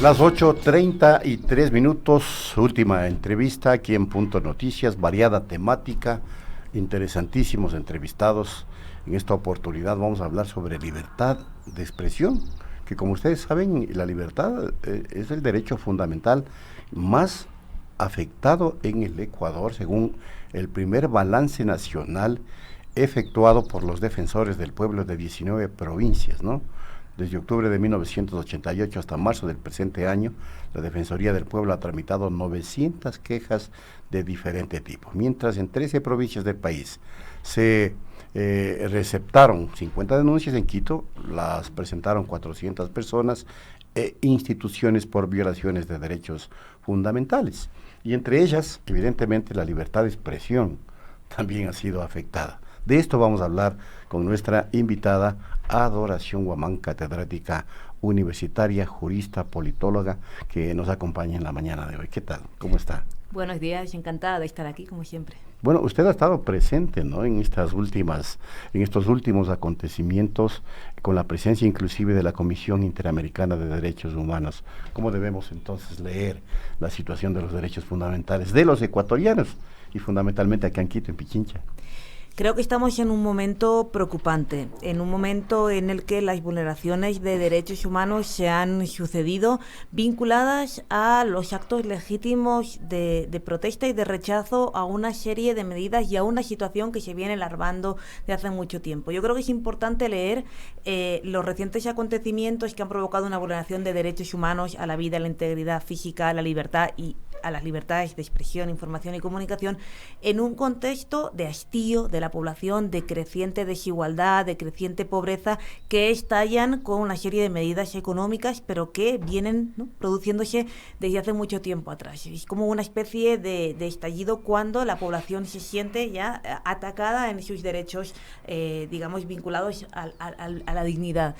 Las 8:33, última entrevista aquí en Punto Noticias, variada temática, interesantísimos entrevistados. En esta oportunidad vamos a hablar sobre libertad de expresión, que como ustedes saben, la libertad es el derecho fundamental más afectado en el Ecuador, según el primer balance nacional efectuado por los defensores del pueblo de 19 provincias, ¿no? Desde octubre de 1988 hasta marzo del presente año, la Defensoría del Pueblo ha tramitado 900 quejas de diferente tipo, mientras en 13 provincias del país se receptaron 50 denuncias. En Quito las presentaron 400 personas e instituciones por violaciones de derechos fundamentales. Y entre ellas, evidentemente, la libertad de expresión también ha sido afectada. De esto vamos a hablar con nuestra invitada Adoración Guamán, catedrática universitaria, jurista, politóloga, que nos acompaña en la mañana de hoy. ¿Qué tal? ¿Cómo está? Buenos días, encantada de estar aquí, como siempre. Bueno, usted ha estado presente, ¿no?, en estos últimos acontecimientos, con la presencia inclusive de la Comisión Interamericana de Derechos Humanos. ¿Cómo debemos entonces leer la situación de los derechos fundamentales de los ecuatorianos y fundamentalmente acá en Quito, en Pichincha? Creo que estamos en un momento preocupante, en un momento en el que las vulneraciones de derechos humanos se han sucedido vinculadas a los actos legítimos de protesta y de rechazo a una serie de medidas y a una situación que se viene alarmando de hace mucho tiempo. Yo creo que es importante leer los recientes acontecimientos que han provocado una vulneración de derechos humanos a la vida, a la integridad física, a la libertad y a las libertades de expresión, información y comunicación, en un contexto de hastío de la población, de creciente desigualdad, de creciente pobreza, que estallan con una serie de medidas económicas, pero que vienen, ¿no?, produciéndose desde hace mucho tiempo atrás. Es como una especie de estallido cuando la población se siente ya atacada en sus derechos, digamos, vinculados a la dignidad.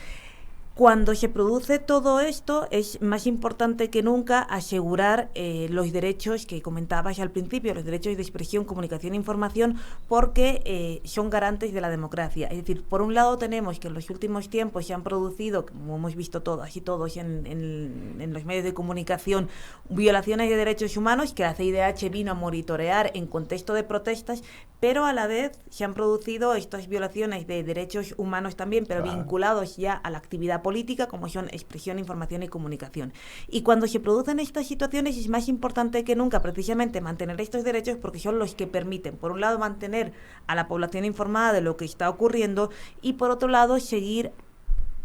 Cuando se produce todo esto, es más importante que nunca asegurar los derechos que comentabas al principio, los derechos de expresión, comunicación e información, porque son garantes de la democracia. Es decir, por un lado tenemos que en los últimos tiempos se han producido, como hemos visto todas y todos en los medios de comunicación, violaciones de derechos humanos que la CIDH vino a monitorear en contexto de protestas, pero a la vez se han producido estas violaciones de derechos humanos también, pero vinculados ya a la actividad política, como son expresión, información y comunicación. Y cuando se producen estas situaciones es más importante que nunca precisamente mantener estos derechos, porque son los que permiten, por un lado, mantener a la población informada de lo que está ocurriendo y por otro lado, seguir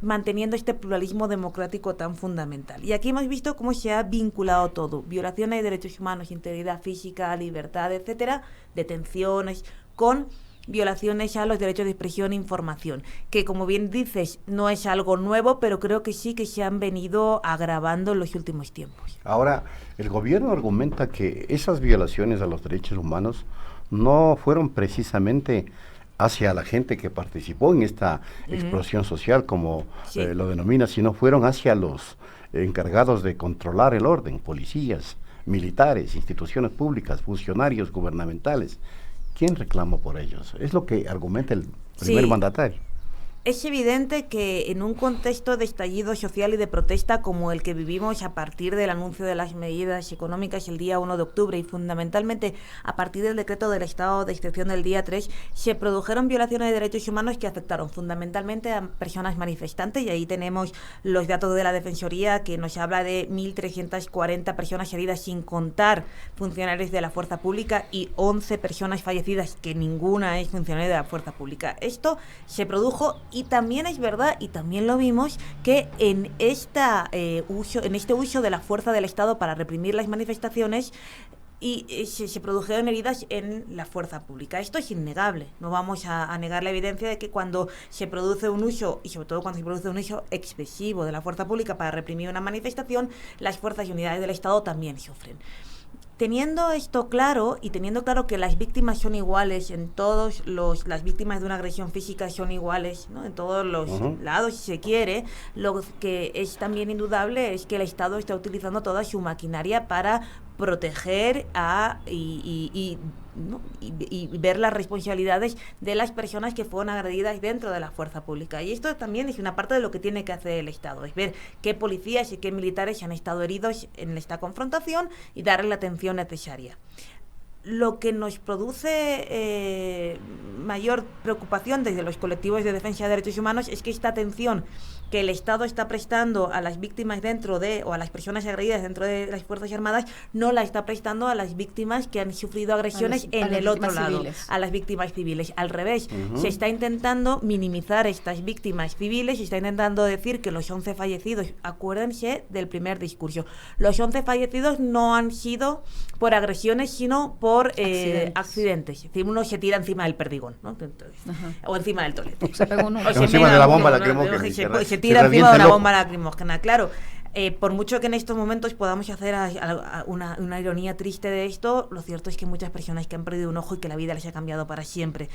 manteniendo este pluralismo democrático tan fundamental. Y aquí hemos visto cómo se ha vinculado todo: violaciones de derechos humanos, integridad física, libertad, etcétera, detenciones, con violaciones a los derechos de expresión e información, que, como bien dices, no es algo nuevo, pero creo que sí que se han venido agravando en los últimos tiempos. Ahora, el gobierno argumenta que esas violaciones a los derechos humanos no fueron precisamente hacia la gente que participó en esta explosión social, como lo denomina, sino fueron hacia los encargados de controlar el orden: policías, militares, instituciones públicas, funcionarios gubernamentales. ¿Quién reclamó por ellos? Es lo que argumenta el primer mandatario. Es evidente que en un contexto de estallido social y de protesta como el que vivimos a partir del anuncio de las medidas económicas el día 1 de octubre y fundamentalmente a partir del decreto del estado de excepción del día 3, se produjeron violaciones de derechos humanos que afectaron fundamentalmente a personas manifestantes, y ahí tenemos los datos de la Defensoría, que nos habla de 1.340 personas heridas, sin contar funcionarios de la fuerza pública, y 11 personas fallecidas, que ninguna es funcionaria de la fuerza pública. Esto se produjo. Y también es verdad, y también lo vimos, que en este uso de la fuerza del Estado para reprimir las manifestaciones, se produjeron heridas en la fuerza pública. Esto es innegable. No vamos a negar la evidencia de que cuando se produce un uso, y sobre todo cuando se produce un uso excesivo de la fuerza pública para reprimir una manifestación, las fuerzas y unidades del Estado también sufren. Teniendo esto claro, y teniendo claro que las víctimas son iguales en todos las víctimas de una agresión física son iguales, ¿no?, en todos los lados, si se quiere, lo que es también indudable es que el Estado está utilizando toda su maquinaria para proteger y ¿no? y ver las responsabilidades de las personas que fueron agredidas dentro de la fuerza pública. Y esto también es una parte de lo que tiene que hacer el Estado, es ver qué policías y qué militares han estado heridos en esta confrontación y darle la atención necesaria. Lo que nos produce mayor preocupación desde los colectivos de defensa de derechos humanos es que esta atención que el Estado está prestando a las víctimas o a las personas agredidas dentro de las Fuerzas Armadas, no la está prestando a las víctimas que han sufrido agresiones en el otro lado, civiles. A las víctimas civiles. Al revés, se está intentando minimizar estas víctimas civiles, se está intentando decir que los 11 fallecidos, acuérdense del primer discurso, los 11 fallecidos no han sido por agresiones, sino por accidentes. Es decir, uno se tira encima del perdigón, ¿no? Entonces, o encima del tolete. Se pegó uno. O encima de la bomba lacrimógena. Se tira encima de una bomba lacrimógena, claro. Por mucho que en estos momentos podamos hacer una ironía triste de esto, lo cierto es que muchas personas que han perdido un ojo y que la vida les ha cambiado para siempre.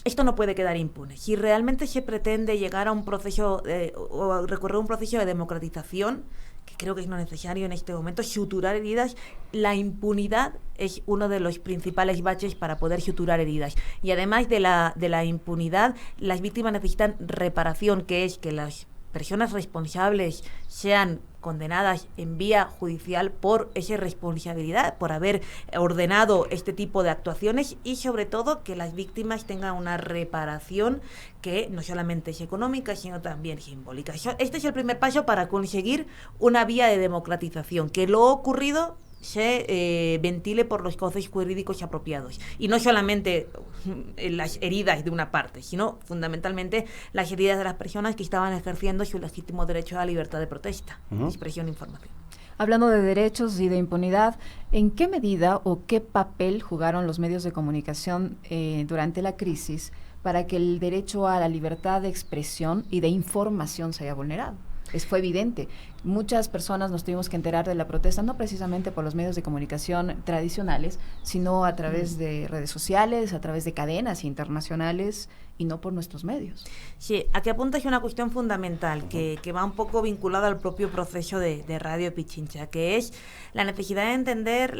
Esto no puede quedar impune. Si realmente se pretende llegar a un proceso o recorrer un proceso de democratización, que creo que es lo necesario en este momento, suturar heridas, la impunidad es uno de los principales baches para poder suturar heridas. Y además de la impunidad, las víctimas necesitan reparación, que es que las personas responsables sean condenadas en vía judicial por esa responsabilidad, por haber ordenado este tipo de actuaciones, y sobre todo que las víctimas tengan una reparación que no solamente es económica, sino también simbólica. Este es el primer paso para conseguir una vía de democratización, que lo ocurrido se ventile por los cauces jurídicos apropiados, y no solamente las heridas de una parte, sino fundamentalmente las heridas de las personas que estaban ejerciendo su legítimo derecho a la libertad de protesta, expresión e información. Hablando de derechos y de impunidad, ¿en qué medida o qué papel jugaron los medios de comunicación durante la crisis para que el derecho a la libertad de expresión y de información se haya vulnerado? Fue evidente. Muchas personas nos tuvimos que enterar de la protesta, no precisamente por los medios de comunicación tradicionales, sino a través de redes sociales, a través de cadenas internacionales, y no por nuestros medios. Sí, aquí apuntas una cuestión fundamental que va un poco vinculada al propio proceso de Radio Pichincha, que es la necesidad de entender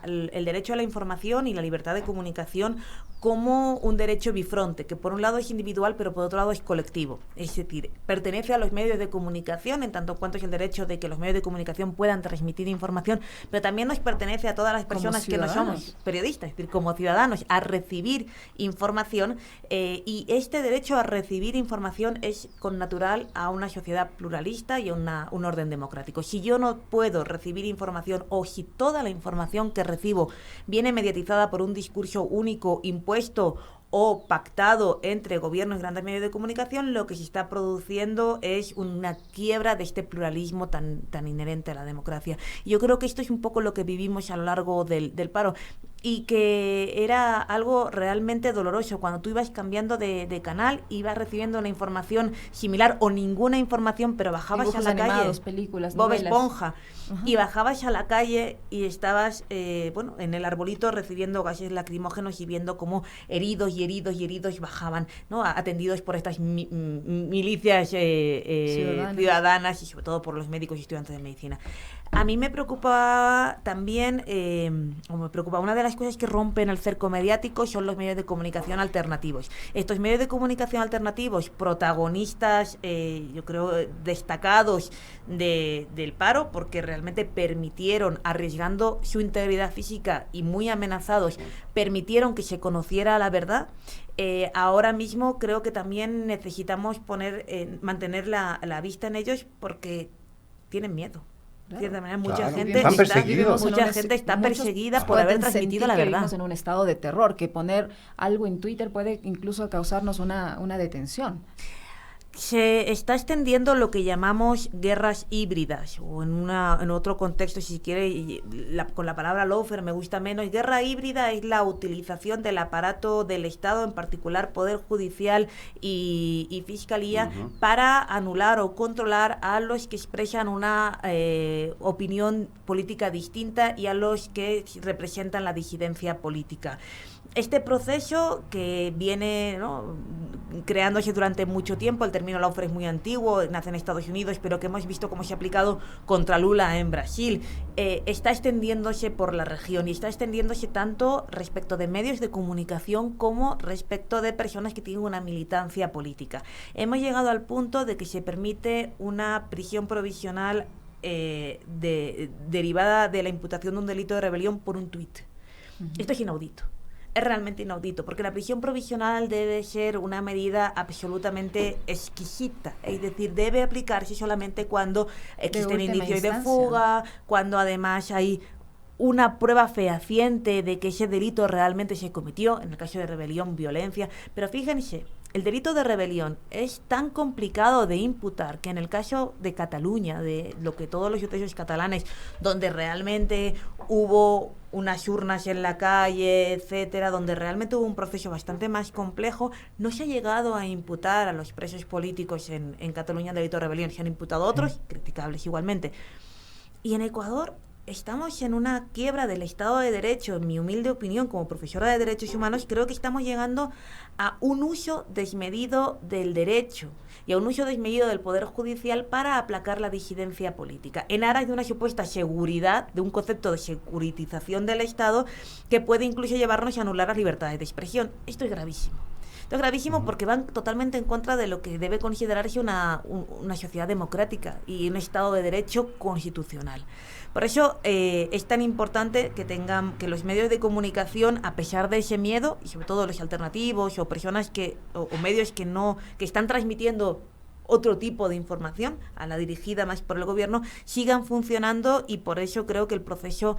el derecho a la información y la libertad de comunicación como un derecho bifronte, que por un lado es individual, pero por otro lado es colectivo. Es decir, pertenece a los medios de comunicación, en tanto cuanto es el derecho de que los medios de comunicación puedan transmitir información, pero también nos pertenece a todas las personas que no somos periodistas, es decir, como ciudadanos, a recibir información, y este derecho a recibir información es connatural a una sociedad pluralista y a un orden democrático. Si yo no puedo recibir información, o si toda la información que recibo viene mediatizada por un discurso único, impuesto o pactado entre gobiernos y grandes medios de comunicación, lo que se está produciendo es una quiebra de este pluralismo tan inherente a la democracia. Yo creo que esto es un poco lo que vivimos a lo largo del paro, y que era algo realmente doloroso. Cuando tú ibas cambiando de canal, ibas recibiendo una información similar o ninguna información, pero bajabas dibujos a la animados, calle, películas, Bob novelas. Esponja, y bajabas a la calle y estabas en el arbolito recibiendo gases lacrimógenos y viendo cómo heridos bajaban, ¿no? Atendidos por estas milicias ciudadanas, y sobre todo por los médicos y estudiantes de medicina. A mí me preocupa también, una de las cosas que rompen el cerco mediático son los medios de comunicación alternativos. Estos medios de comunicación alternativos, protagonistas, yo creo, destacados del paro, porque realmente permitieron, arriesgando su integridad física y muy amenazados, permitieron que se conociera la verdad. Ahora mismo creo que también necesitamos mantener la vista en ellos, porque tienen miedo. De cierta manera, mucha gente está perseguida por haber transmitido la verdad. Vivimos en un estado de terror, que poner algo en Twitter puede incluso causarnos una detención. Se está extendiendo lo que llamamos guerras híbridas, o en otro contexto, si quiere, con la palabra lawfare me gusta menos. Guerra híbrida es la utilización del aparato del Estado, en particular Poder Judicial y Fiscalía, para anular o controlar a los que expresan una opinión política distinta y a los que representan la disidencia política. Este proceso, que viene, ¿no?, creándose durante mucho tiempo, el término término lawfare es muy antiguo, nace en Estados Unidos, pero que hemos visto cómo se ha aplicado contra Lula en Brasil, está extendiéndose por la región y está extendiéndose tanto respecto de medios de comunicación como respecto de personas que tienen una militancia política. Hemos llegado al punto de que se permite una prisión provisional derivada de la imputación de un delito de rebelión por un tuit. Esto es inaudito. Es realmente inaudito, porque la prisión provisional debe ser una medida absolutamente exquisita, es decir, debe aplicarse solamente cuando existen indicios de fuga, cuando además hay una prueba fehaciente de que ese delito realmente se cometió, en el caso de rebelión, violencia. Pero fíjense, el delito de rebelión es tan complicado de imputar que en el caso de Cataluña, de lo que todos los juicios catalanes, donde realmente hubo unas urnas en la calle, etcétera, donde realmente hubo un proceso bastante más complejo, no se ha llegado a imputar a los presos políticos en Cataluña el delito de rebelión. Se han imputado otros, criticables igualmente. Y en Ecuador estamos en una quiebra del Estado de Derecho. En mi humilde opinión, como profesora de Derechos Humanos, creo que estamos llegando a un uso desmedido del derecho y a un uso desmedido del Poder Judicial para aplacar la disidencia política, en aras de una supuesta seguridad, de un concepto de securitización del Estado que puede incluso llevarnos a anular las libertades de expresión. Esto es gravísimo. Esto es gravísimo porque van totalmente en contra de lo que debe considerarse una sociedad democrática y un Estado de Derecho constitucional. Por eso es tan importante que los medios de comunicación, a pesar de ese miedo, y sobre todo los alternativos o personas o medios que están transmitiendo otro tipo de información, a la dirigida más por el gobierno, sigan funcionando, y por eso creo que el proceso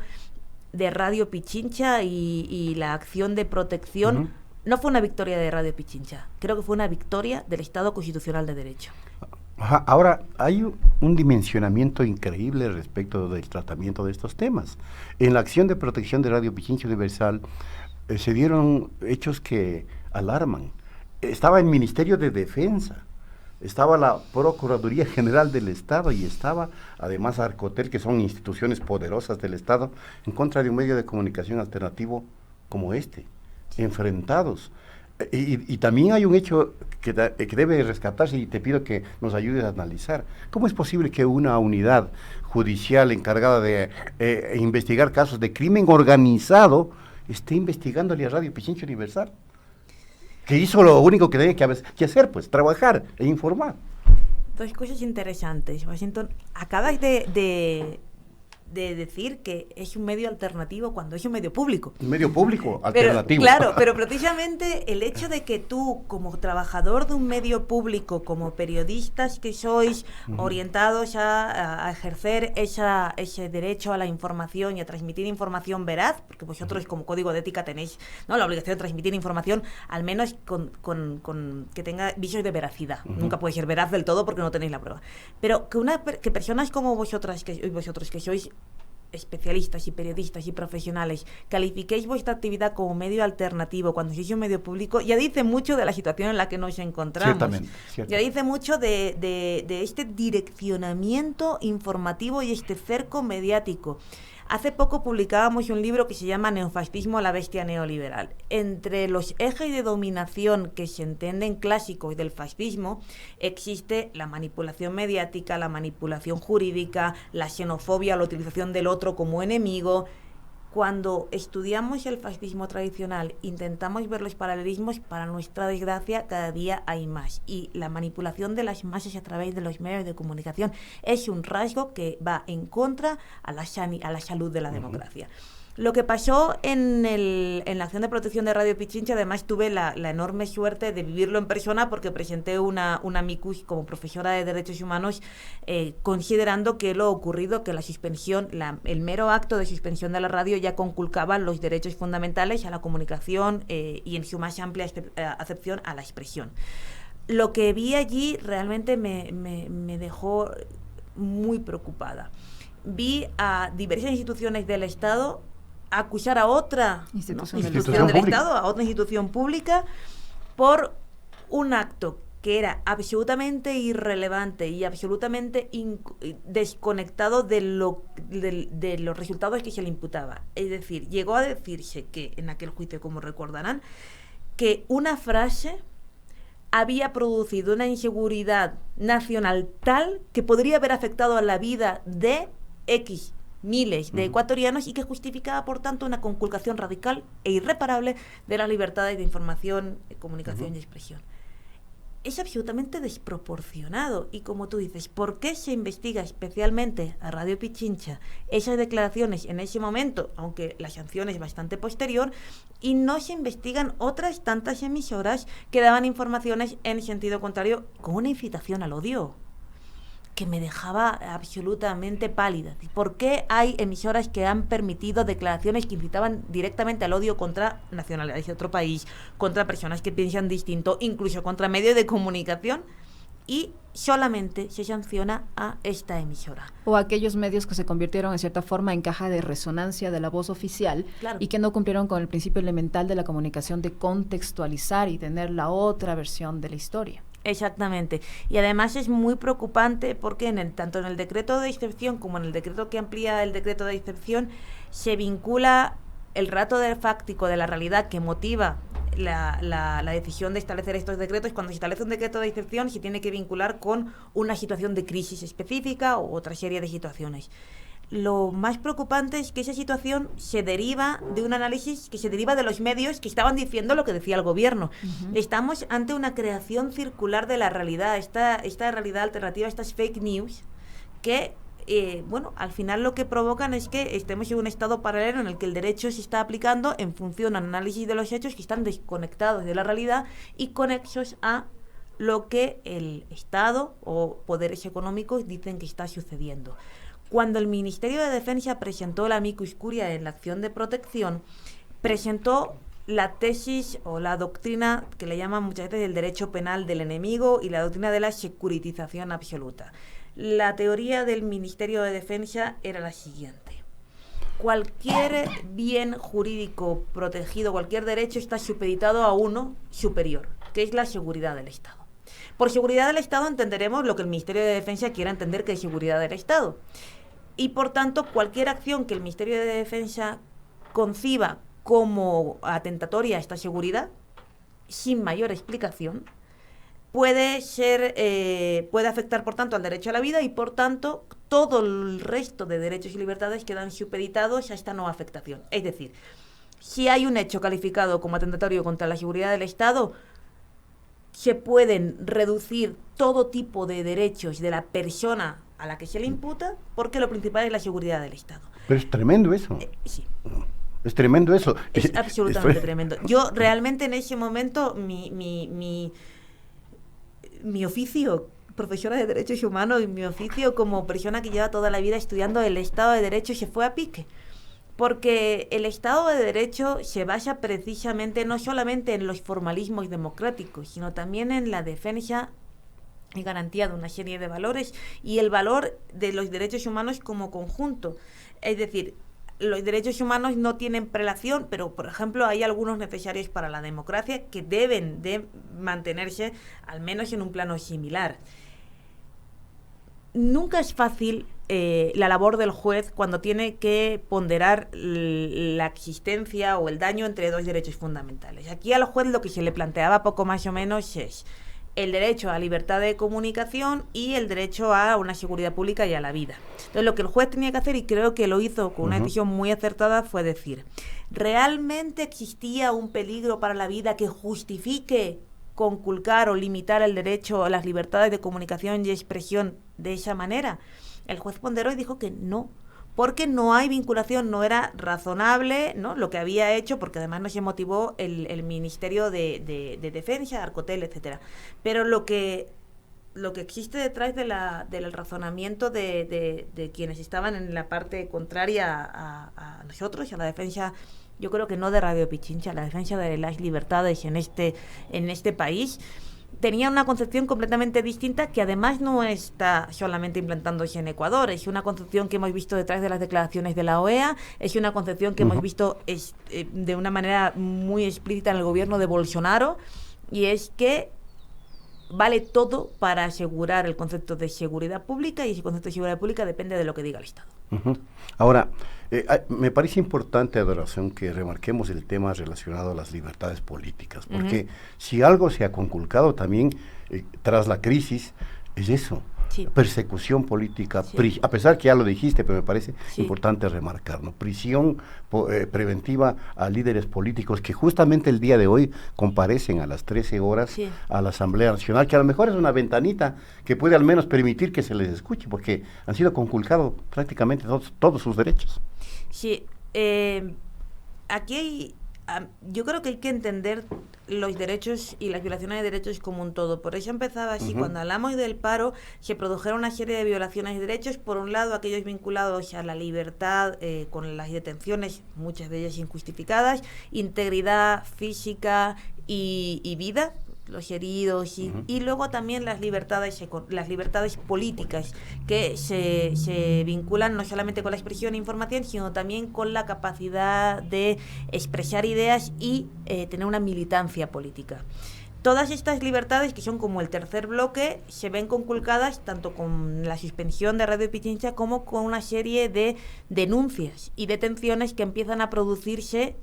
de Radio Pichincha y la acción de protección no fue una victoria de Radio Pichincha, creo que fue una victoria del Estado Constitucional de Derecho. Ahora, hay un dimensionamiento increíble respecto del tratamiento de estos temas. En la acción de protección de Radio Pichincha Universal se dieron hechos que alarman. Estaba el Ministerio de Defensa, estaba la Procuraduría General del Estado y estaba además Arcotel, que son instituciones poderosas del Estado, en contra de un medio de comunicación alternativo como este, enfrentados. Y también hay un hecho que debe rescatarse, y te pido que nos ayudes a analizar. ¿Cómo es posible que una unidad judicial encargada de investigar casos de crimen organizado esté investigándole a Radio Pichincha Universal? Que hizo lo único que tenía que hacer, pues, trabajar e informar. Dos cosas interesantes. Washington, acabas de decir que es un medio alternativo cuando es un medio público. Un medio público alternativo. Claro, pero precisamente el hecho de que tú, como trabajador de un medio público, como periodistas que sois orientados a ejercer ese derecho a la información y a transmitir información veraz, porque vosotros como código de ética tenéis, ¿no?, la obligación de transmitir información al menos con que tenga visos de veracidad. Nunca puede ser veraz del todo porque no tenéis la prueba. Pero que personas como vosotros que sois especialistas y periodistas y profesionales califiquéis vuestra actividad como medio alternativo cuando sois un medio público, ya dice mucho de la situación en la que nos encontramos. Ciertamente. Ya dice mucho de este direccionamiento informativo y este cerco mediático. Hace poco publicábamos un libro que se llama Neofascismo, la bestia neoliberal. Entre los ejes de dominación que se entienden clásicos del fascismo existe la manipulación mediática, la manipulación jurídica, la xenofobia, la utilización del otro como enemigo. Cuando estudiamos el fascismo tradicional, intentamos ver los paralelismos, para nuestra desgracia cada día hay más. Y la manipulación de las masas a través de los medios de comunicación es un rasgo que va en contra a la salud de la democracia. Lo que pasó en la acción de protección de Radio Pichincha, además tuve la enorme suerte de vivirlo en persona porque presenté una amicus como profesora de Derechos Humanos, considerando que lo ocurrido, que la suspensión, el mero acto de suspensión de la radio ya conculcaba los derechos fundamentales a la comunicación y en su más amplia acepción a la expresión. Lo que vi allí realmente me dejó muy preocupada. Vi a diversas instituciones del Estado acusar a otra institución del Estado, a otra institución pública, por un acto que era absolutamente irrelevante y absolutamente desconectado de los resultados que se le imputaba. Es decir, llegó a decirse que, en aquel juicio, como recordarán, que una frase había producido una inseguridad nacional tal que podría haber afectado a la vida de X miles de ecuatorianos y que justificaba, por tanto, una conculcación radical e irreparable de las libertades de información, comunicación y expresión. Es absolutamente desproporcionado. Y como tú dices, ¿por qué se investiga especialmente a Radio Pichincha esas declaraciones en ese momento, aunque la sanción es bastante posterior, y no se investigan otras tantas emisoras que daban informaciones en sentido contrario con una incitación al odio que me dejaba absolutamente pálida? ¿Por qué hay emisoras que han permitido declaraciones que incitaban directamente al odio contra nacionalidades de otro país, contra personas que piensan distinto, incluso contra medios de comunicación, y solamente se sanciona a esta emisora? O aquellos medios que se convirtieron en cierta forma en caja de resonancia de la voz oficial, claro, y que no cumplieron con el principio elemental de la comunicación de contextualizar y tener la otra versión de la historia. Exactamente. Y además es muy preocupante porque tanto en el decreto de excepción como en el decreto que amplía el decreto de excepción se vincula el relato fáctico de la realidad que motiva la decisión de establecer estos decretos. Cuando se establece un decreto de excepción se tiene que vincular con una situación de crisis específica u otra serie de situaciones. Lo más preocupante es que esa situación se deriva de un análisis que se deriva de los medios que estaban diciendo lo que decía el gobierno. Estamos ante una creación circular de la realidad, esta realidad alternativa, estas fake news, que, al final lo que provocan es que estemos en un estado paralelo en el que el derecho se está aplicando en función al análisis de los hechos que están desconectados de la realidad y conexos a lo que el Estado o poderes económicos dicen que está sucediendo. Cuando el Ministerio de Defensa presentó la amicus curiae en la acción de protección, presentó la tesis o la doctrina que le llaman muchas veces el derecho penal del enemigo y la doctrina de la securitización absoluta. La teoría del Ministerio de Defensa era la siguiente: cualquier bien jurídico protegido, cualquier derecho está supeditado a uno superior, que es la seguridad del Estado. Por seguridad del Estado entenderemos lo que el Ministerio de Defensa quiera entender que es seguridad del Estado. Y por tanto, cualquier acción que el Ministerio de Defensa conciba como atentatoria a esta seguridad, sin mayor explicación, puede afectar, por tanto, al derecho a la vida y, por tanto, todo el resto de derechos y libertades quedan supeditados a esta no afectación. Es decir, si hay un hecho calificado como atentatorio contra la seguridad del Estado, se pueden reducir todo tipo de derechos de la persona a la que se le imputa, porque lo principal es la seguridad del Estado. Pero es tremendo eso. Sí. Es tremendo eso. Es absolutamente tremendo. Yo realmente en ese momento, mi oficio, profesora de Derechos Humanos, y mi oficio como persona que lleva toda la vida estudiando el Estado de Derecho se fue a pique. Porque el Estado de Derecho se basa precisamente no solamente en los formalismos democráticos, sino también en la defensa y garantía de una serie de valores y el valor de los derechos humanos como conjunto. Es decir, los derechos humanos no tienen prelación, pero, por ejemplo, hay algunos necesarios para la democracia que deben de mantenerse al menos en un plano similar. Nunca es fácil la labor del juez cuando tiene que ponderar la existencia o el daño entre dos derechos fundamentales. Aquí al juez lo que se le planteaba poco más o menos es el derecho a libertad de comunicación y el derecho a una seguridad pública y a la vida. Entonces, lo que el juez tenía que hacer, y creo que lo hizo con una decisión muy acertada, fue decir: ¿realmente existía un peligro para la vida que justifique conculcar o limitar el derecho a las libertades de comunicación y expresión de esa manera? El juez ponderó y dijo que no, porque no hay vinculación, no era razonable, ¿no?, lo que había hecho, porque además no se motivó el Ministerio de Defensa, Arcotel, etcétera. Pero lo que existe detrás del razonamiento de quienes estaban en la parte contraria a nosotros, a la defensa, yo creo que no de Radio Pichincha, la defensa de las libertades en este país, tenía una concepción completamente distinta que además no está solamente implantándose en Ecuador. Es una concepción que hemos visto detrás de las declaraciones de la OEA, es una concepción que hemos visto de una manera muy explícita en el gobierno de Bolsonaro, y es que vale todo para asegurar el concepto de seguridad pública, y ese concepto de seguridad pública depende de lo que diga el Estado. Ahora, me parece importante, Adoración, que remarquemos el tema relacionado a las libertades políticas, porque si algo se ha conculcado también tras la crisis, es eso. Sí. Persecución política, sí. A pesar que ya lo dijiste, pero me parece importante remarcar, ¿no? Prisión preventiva a líderes políticos que justamente el día de hoy comparecen a las 13 horas a la Asamblea Nacional, que a lo mejor es una ventanita que puede al menos permitir que se les escuche, porque han sido conculcados prácticamente todos sus derechos. Sí, aquí hay... yo creo que hay que entender los derechos y las violaciones de derechos como un todo. Por eso empezaba así. Cuando hablamos del paro, se produjeron una serie de violaciones de derechos. Por un lado, aquellos vinculados a la libertad, con las detenciones, muchas de ellas injustificadas, integridad física y vida, los heridos, y luego también las libertades políticas, que se vinculan no solamente con la expresión e información, sino también con la capacidad de expresar ideas y tener una militancia política. Todas estas libertades, que son como el tercer bloque, se ven conculcadas tanto con la suspensión de Radio Pichincha como con una serie de denuncias y detenciones que empiezan a producirse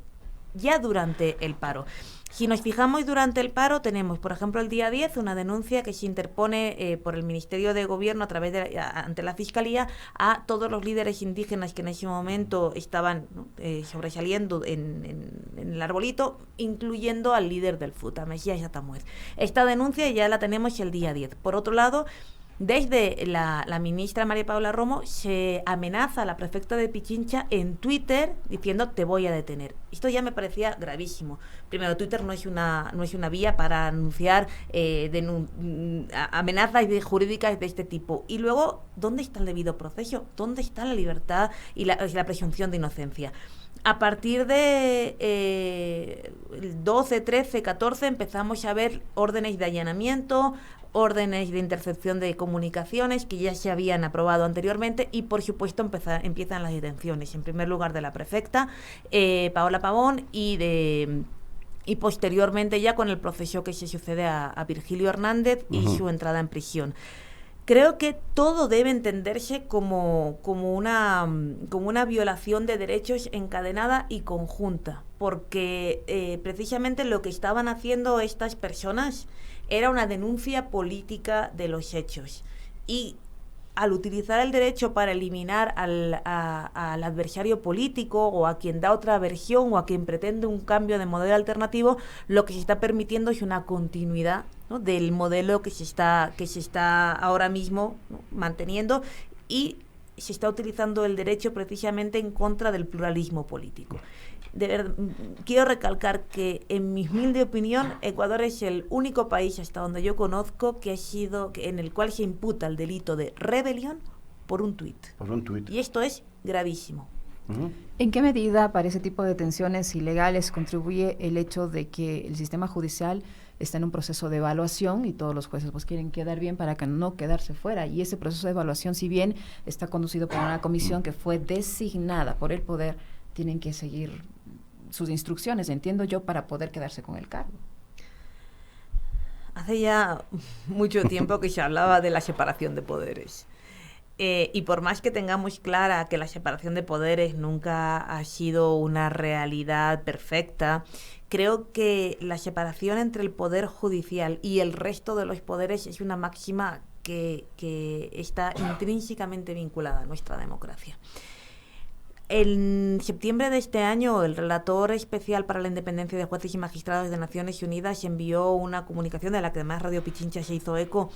ya durante el paro. Si nos fijamos durante el paro, tenemos, por ejemplo, el día 10, una denuncia que se interpone por el Ministerio de Gobierno a través ante la Fiscalía a todos los líderes indígenas que en ese momento estaban sobresaliendo en el arbolito, incluyendo al líder del FUTA, Mesías Yatamuez. Esta denuncia ya la tenemos el día 10. Por otro lado, desde la ministra María Paula Romo se amenaza a la prefecta de Pichincha en Twitter diciendo: te voy a detener. Esto ya me parecía gravísimo. Primero, Twitter no es una vía para anunciar amenazas jurídicas de este tipo. Y luego, ¿dónde está el debido proceso? ¿Dónde está la libertad y la presunción de inocencia? A partir de 12, 13, 14 empezamos a ver órdenes de allanamiento, órdenes de intercepción de comunicaciones que ya se habían aprobado anteriormente, y por supuesto empiezan las detenciones, en primer lugar de la prefecta Paola Pavón, y posteriormente ya con el proceso que se sucede a Virgilio Hernández y su entrada en prisión. Creo que todo debe entenderse como una violación de derechos encadenada y conjunta, porque precisamente lo que estaban haciendo estas personas era una denuncia política de los hechos, y al utilizar el derecho para eliminar al adversario político o a quien da otra versión o a quien pretende un cambio de modelo alternativo, lo que se está permitiendo es una continuidad, ¿no?, del modelo que se está ahora mismo, ¿no?, manteniendo, y se está utilizando el derecho precisamente en contra del pluralismo político. Quiero recalcar que, en mi humilde opinión, Ecuador es el único país hasta donde yo conozco en el cual se imputa el delito de rebelión por un tuit. Y esto es gravísimo. ¿En qué medida para ese tipo de detenciones ilegales contribuye el hecho de que el sistema judicial está en un proceso de evaluación y todos los jueces pues quieren quedar bien para que no quedarse fuera? Y ese proceso de evaluación, si bien está conducido por una comisión que fue designada por el poder, tienen que seguir sus instrucciones, entiendo yo, para poder quedarse con el cargo. Hace ya mucho tiempo que se hablaba de la separación de poderes. Y por más que tengamos clara que la separación de poderes nunca ha sido una realidad perfecta, creo que la separación entre el poder judicial y el resto de los poderes es una máxima que está intrínsecamente vinculada a nuestra democracia. En septiembre de este año, el relator especial para la independencia de jueces y magistrados de Naciones Unidas envió una comunicación, de la que además Radio Pichincha se hizo eco,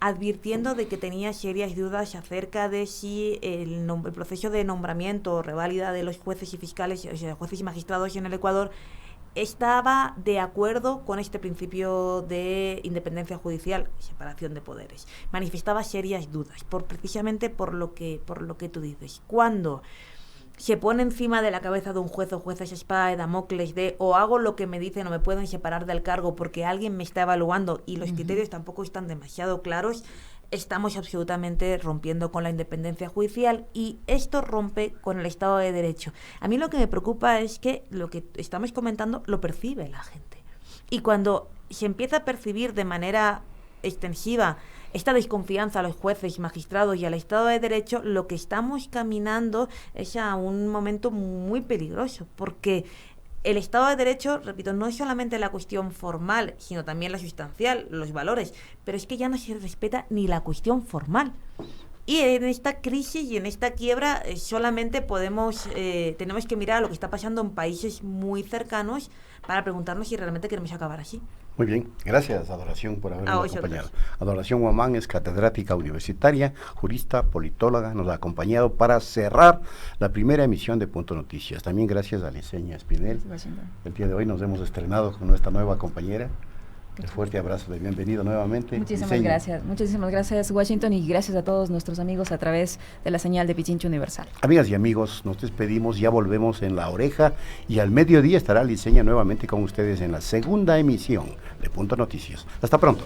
advirtiendo de que tenía serias dudas acerca de si el proceso de nombramiento o reválida de los jueces y fiscales, o sea, jueces y magistrados en el Ecuador, estaba de acuerdo con este principio de independencia judicial, separación de poderes. Manifestaba serias dudas, precisamente por lo que tú dices. Cuando se pone encima de la cabeza de un juez o jueza esa espada de Damocles de o hago lo que me dicen o me pueden separar del cargo porque alguien me está evaluando y los criterios tampoco están demasiado claros, estamos absolutamente rompiendo con la independencia judicial, y esto rompe con el Estado de Derecho. A mí lo que me preocupa es que lo que estamos comentando lo percibe la gente, y cuando se empieza a percibir de manera extensiva esta desconfianza a los jueces, magistrados y al Estado de Derecho, lo que estamos caminando es a un momento muy peligroso, porque el Estado de Derecho, repito, no es solamente la cuestión formal, sino también la sustancial, los valores, pero es que ya no se respeta ni la cuestión formal. Y en esta crisis y en esta quiebra solamente tenemos que mirar a lo que está pasando en países muy cercanos para preguntarnos si realmente queremos acabar así. Muy bien, gracias Adoración por habernos acompañado. Adoración Huamán es catedrática universitaria, jurista, politóloga, nos ha acompañado para cerrar la primera emisión de Punto Noticias. También gracias a Liceña Espinel. El día de hoy nos hemos estrenado con nuestra nueva compañera. Un fuerte abrazo de bienvenido nuevamente. Muchísimas gracias Washington, y gracias a todos nuestros amigos a través de la señal de Pichincha Universal. Amigas y amigos, nos despedimos, ya volvemos en La Oreja y al mediodía estará Liceña nuevamente con ustedes en la segunda emisión de Punto Noticias. Hasta pronto.